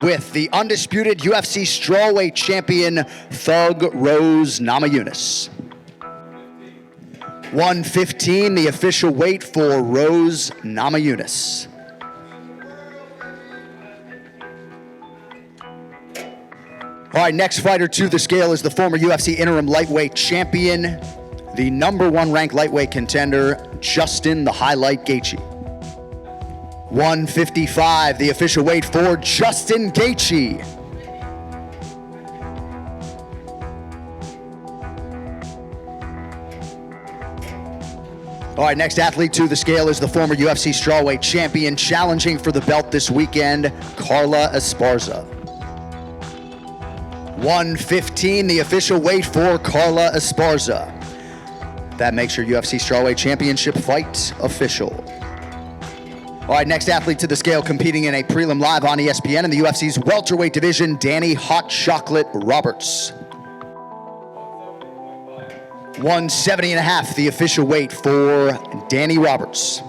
with the undisputed UFC strawweight champion, Thug Rose Namajunas. 115, the official weight for Rose Namajunas. All right, next fighter to the scale is the former UFC interim lightweight champion, the #1 ranked lightweight contender, Justin the Highlight Gaethje. 155, the official weight for Justin Gaethje. All right, next athlete to the scale is the former UFC strawweight champion, challenging for the belt this weekend, Carla Esparza. 115, the official weight for Carla Esparza. That makes your UFC strawweight championship fight official. All right, next athlete to the scale, competing in a prelim live on ESPN in the UFC's welterweight division, Danny Hot Chocolate Roberts. 170.5, the official weight for Danny Roberts.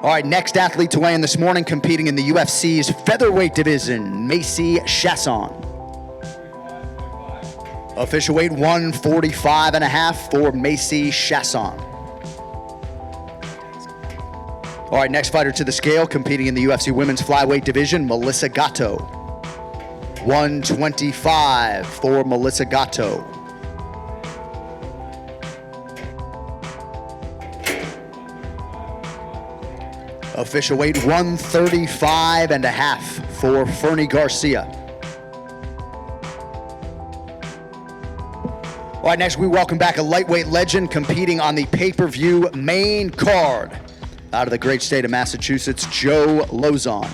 All right, next athlete to weigh in this morning, competing in the UFC's featherweight division, Macy Chiasson. Official weight 145.5 for Macy Chiasson. All right, next fighter to the scale, competing in the UFC women's flyweight division, Melissa Gatto. 125 for Melissa Gatto. Official weight 135.5 for Fernie Garcia. All right, next we welcome back a lightweight legend competing on the pay-per-view main card. Out of the great state of Massachusetts, Joe Lauzon.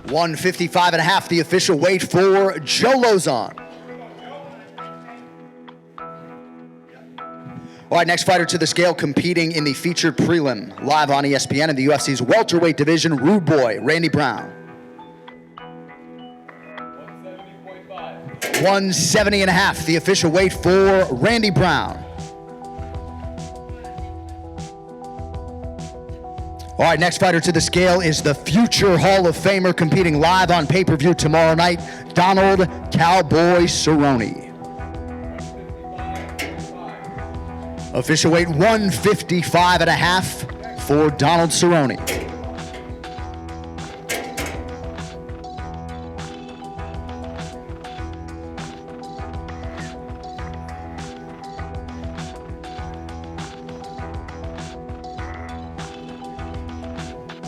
155.5, the official weight for Joe Lauzon. All right, next fighter to the scale, competing in the featured prelim, live on ESPN in the UFC's welterweight division, Rude Boy, Randy Brown. 170.5, the official weight for Randy Brown. All right, next fighter to the scale is the future Hall of Famer, competing live on pay-per-view tomorrow night, Donald Cowboy Cerrone. Official weight 155.5 for Donald Cerrone.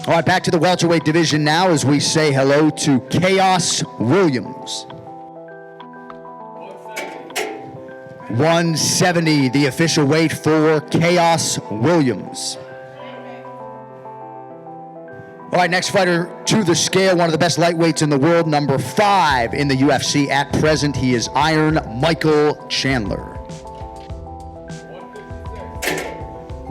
All right, back to the welterweight division now as we say hello to Chaos Williams. 170, the official weight for Chaos Williams. All right, next fighter to the scale, one of the best lightweights in the world, #5 in the UFC at present. He is Iron Michael Chandler.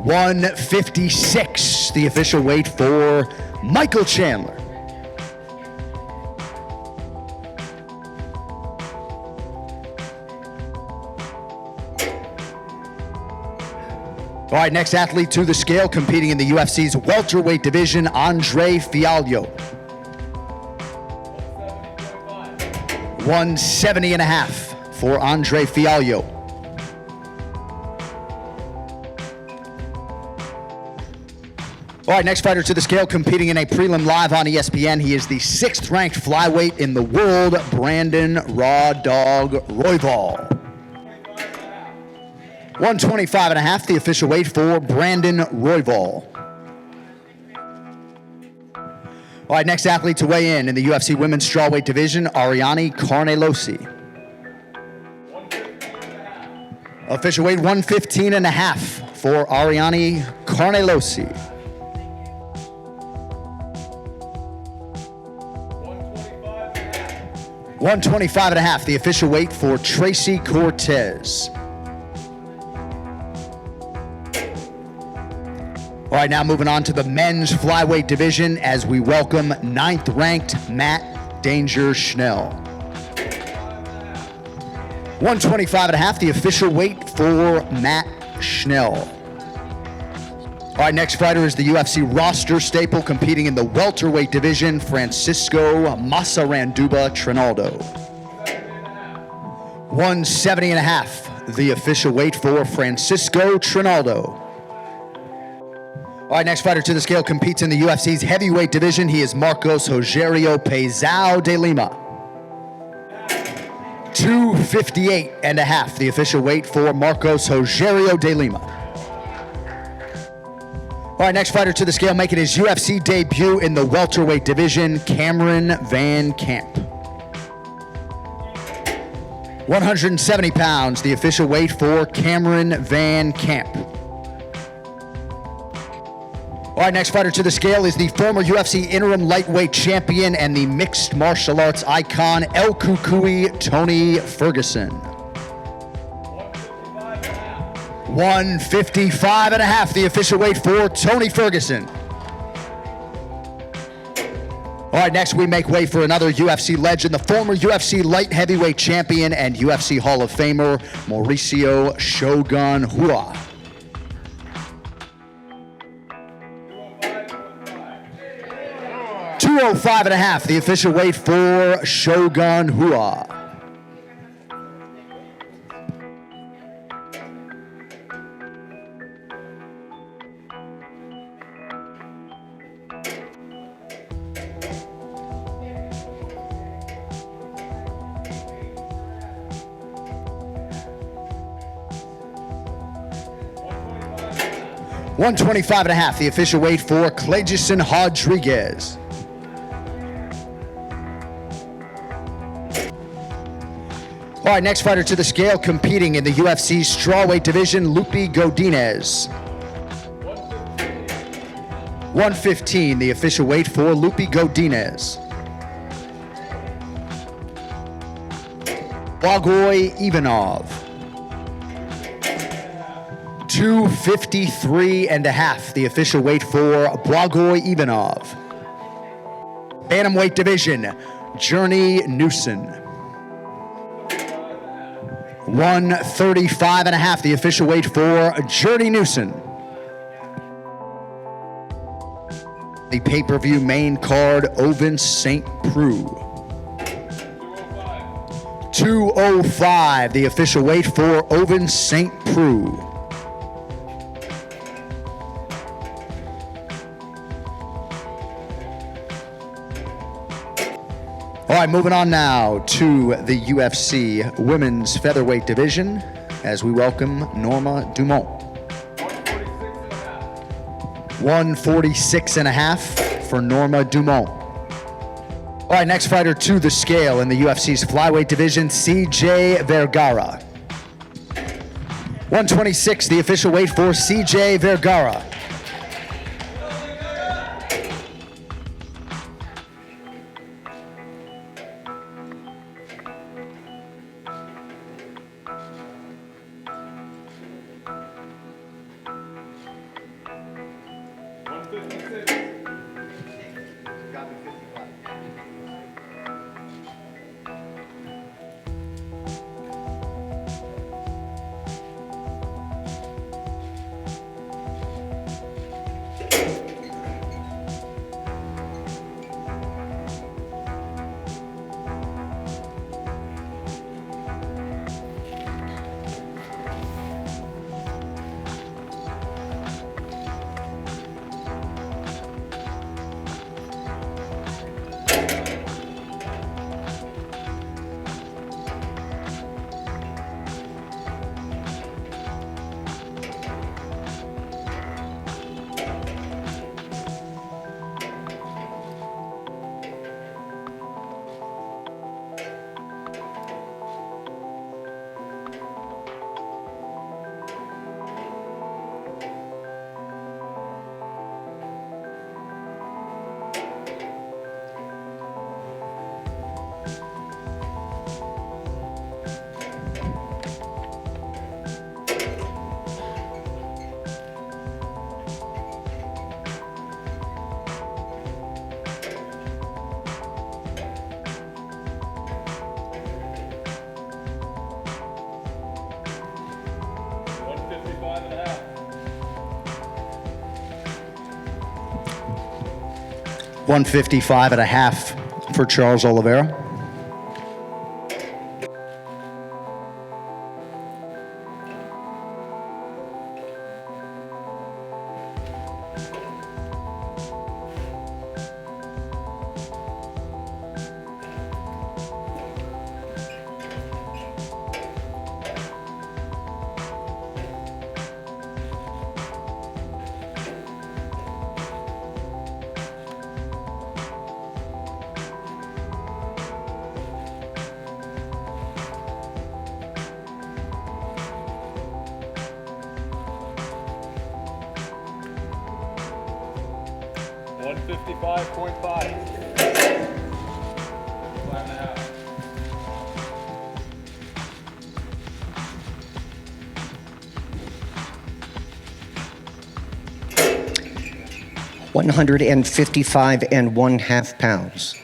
156, the official weight for Michael Chandler. All right, next athlete to the scale, competing in the UFC's welterweight division, Andrei Fialio. 170.5 for Andrei Fialio. All right, next fighter to the scale, competing in a prelim live on ESPN. He is the 6th ranked flyweight in the world, Brandon Raw Dog Royval. 125.5, the official weight for Brandon Royval. All right, next athlete to weigh in the UFC women's strawweight division, Ariane Carnelosi. Official weight 115.5 for Ariane Carnelosi. 125.5, the official weight for Tracy Cortez. All right, now moving on to the men's flyweight division as we welcome 9th ranked Matt Danger Schnell. 125.5, the official weight for Matt Schnell. All All right, next fighter is the UFC roster staple competing in the welterweight division, Francisco Masaranduba Trinaldo. 170.5, the official weight for Francisco Trinaldo. All right, next fighter to the scale competes in the UFC's heavyweight division. He is Marcos Rogerio Peizao de Lima. 258.5, the official weight for Marcos Rogerio de Lima. All right, next fighter to the scale making his UFC debut in the welterweight division, Cameron Van Camp. 170 pounds, the official weight for Cameron Van Camp. All right, next fighter to the scale is the former UFC interim lightweight champion and the mixed martial arts icon, El Cucuy Tony Ferguson. 155.5, the official weight for Tony Ferguson. All right, next we make way for another UFC legend, the former UFC light heavyweight champion and UFC Hall of Famer, Mauricio Shogun Hua. 205.5, the official weight for Shogun Hua. $125.5, the official weight for Cleison Rodriguez. All right, next fighter to the scale competing in the UFC's strawweight division, Lupi Godinez. 115, the official weight for Lupi Godinez. Blagoy Ivanov. 253.5, the official weight for Blagoy Ivanov. Bantamweight division, Journey Newson. 135.5, the official weight for Journey Newson. The pay-per-view main card, Ovince St. Preux. 205, the official weight for Ovince St. Preux. All right, moving on now to the UFC women's featherweight division as we welcome Norma Dumont. 146.5 for Norma Dumont. All right, next fighter to the scale in the UFC's flyweight division, CJ Vergara. 126, the official weight for CJ Vergara. 155 and a half for Charles Oliveira. $155.5 pounds.